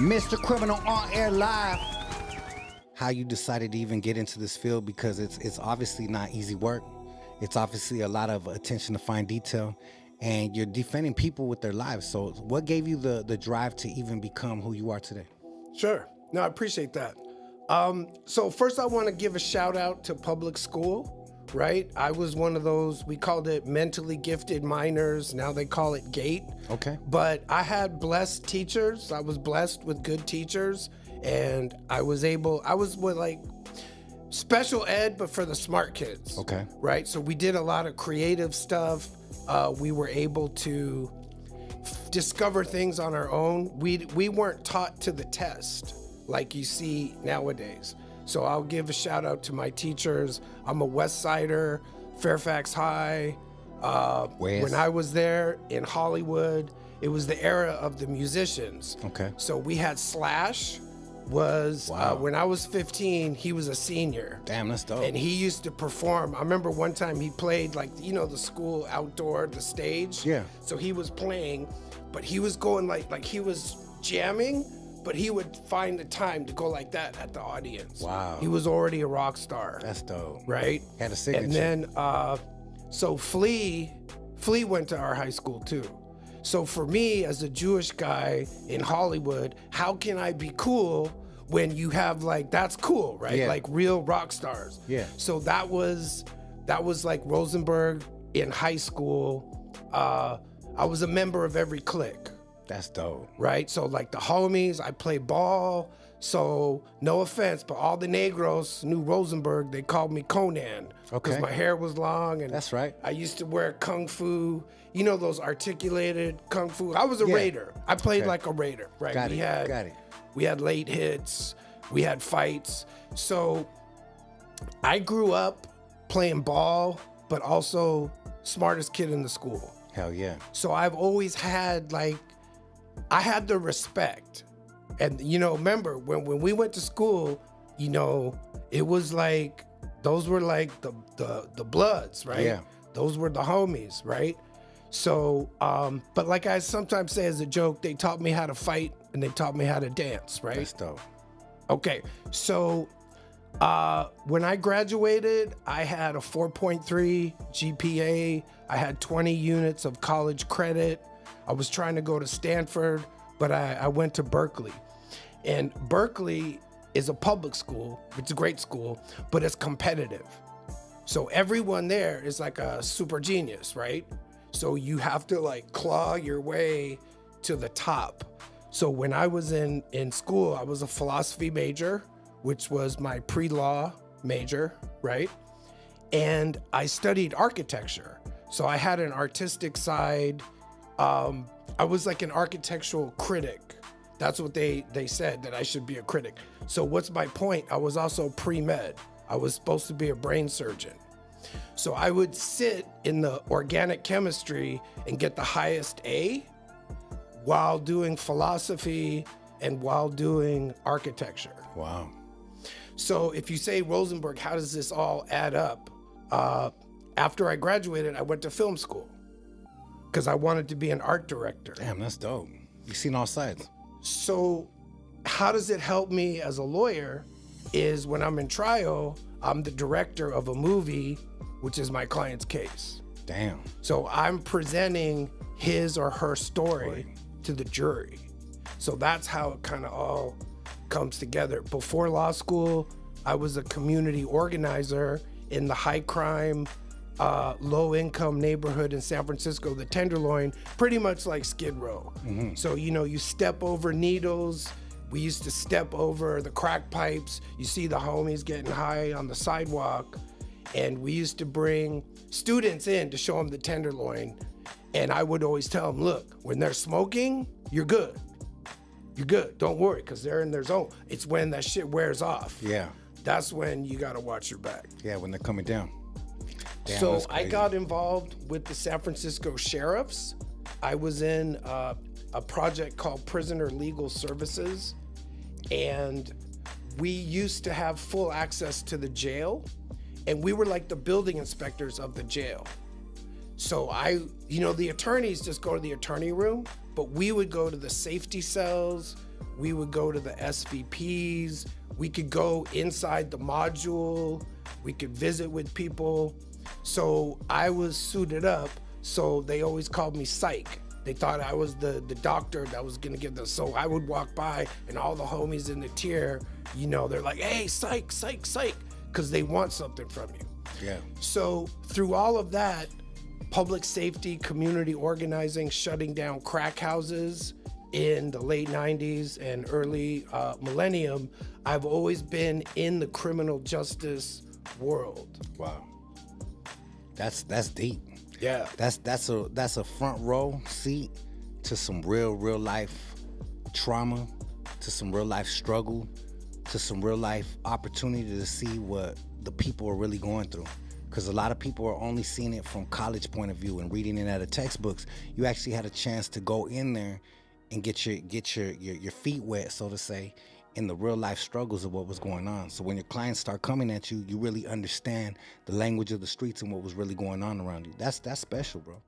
Mr. Criminal on air live. How you decided to even get into this field, because it's obviously not easy work. It's obviously a lot of attention to fine detail, and you're defending people with their lives. So what gave you the drive to even become who you are today? Sure. No, I appreciate that. So first I want to give a shout out to public school, right? I was one of those, we called it mentally gifted minors. Now they call it GATE. Okay. But I had blessed teachers. I was blessed with good teachers, and I was with like special ed, but for the smart kids. Okay. Right? So we did a lot of creative stuff. We were able to discover things on our own. We weren't taught to the test like you see nowadays. So I'll give a shout out to my teachers. I'm a West Sider, Fairfax High. When I was there in Hollywood, it was the era of the musicians. Okay. So we had Slash. When I was 15, he was a senior. Damn, that's dope. And he used to perform. I remember one time he played like, the school outdoor, the stage. Yeah. So he was playing, but he was going like he was jamming, but he would find the time to go like that at the audience. Wow. He was already a rock star. That's dope. Right? Had a signature. And then, so Flea went to our high school too. So for me, as a Jewish guy in Hollywood, how can I be cool when you have that's cool, right? Yeah. Like real rock stars. Yeah. So that was like Rosenberg in high school. I was a member of every clique. That's dope. Right? So like the homies, I played ball. So no offense, but all the Negros knew Rosenberg. They called me Conan because my hair was long. And that's right. I used to wear kung fu, those articulated kung fu. I was a raider. I played like a raider, right? Got it. We had late hits. We had fights. So I grew up playing ball, but also smartest kid in the school. Hell yeah. So I've always had I had the respect. And, remember when we went to school, it was like, those were like the Bloods, right? Yeah. Those were the homies, right? So, but like I sometimes say as a joke, they taught me how to fight and they taught me how to dance, right? That's dope. Okay. So, when I graduated, I had a 4.3 GPA. I had 20 units of college credit. I was trying to go to Stanford, but I went to Berkeley. And Berkeley is a public school. It's a great school, but it's competitive. So everyone there is like a super genius, right? So you have to claw your way to the top. So when I was in school, I was a philosophy major, which was my pre-law major, right? And I studied architecture. So I had an artistic side. I was like an architectural critic. That's what they said, that I should be a critic. So what's my point? I was also pre-med. I was supposed to be a brain surgeon. So I would sit in the organic chemistry and get the highest A while doing philosophy and while doing architecture. Wow. So if you say, Rosenberg, how does this all add up? After I graduated, I went to film school because I wanted to be an art director. Damn, that's dope. You've seen all sides. So how does it help me as a lawyer is when I'm in trial, I'm the director of a movie, which is my client's case. Damn. So I'm presenting his or her story to the jury. So that's how it kind of all comes together. Before law school, I was a community organizer in the high crime, low income neighborhood in San Francisco, the Tenderloin, pretty much like Skid Row. Mm-hmm. So, you step over needles. We used to step over the crack pipes. You see the homies getting high on the sidewalk. And we used to bring students in to show them the Tenderloin. And I would always tell them, look, when they're smoking, you're good. You're good. Don't worry, because they're in their zone. It's when that shit wears off. Yeah. That's when you got to watch your back. Yeah, when they're coming down. Damn, so I got involved with the San Francisco Sheriffs. I was in a project called Prisoner Legal Services. And we used to have full access to the jail. And we were like the building inspectors of the jail. So the attorneys just go to the attorney room, but we would go to the safety cells, We would go to the SVPs. We could go inside the module. We could visit with people. So I was suited up. So they always called me Psych. They thought I was the doctor that was gonna give them. So I would walk by and all the homies in the tier, you know, they're like, hey, Psych, Psych, Psych, because they want something from you. Yeah. So through all of that, public safety, community organizing, shutting down crack houses in the late 90s and early millennium, I've always been in the criminal justice world. Wow. That's deep. Yeah. That's a front row seat to some real life trauma, to some real life struggle, to some real life opportunity to see what the people are really going through. Because a lot of people are only seeing it from college point of view and reading it out of textbooks. You actually had a chance to go in there and get your feet wet, so to say, in the real life struggles of what was going on. So when your clients start coming at you, you really understand the language of the streets and what was really going on around you. That's special, bro.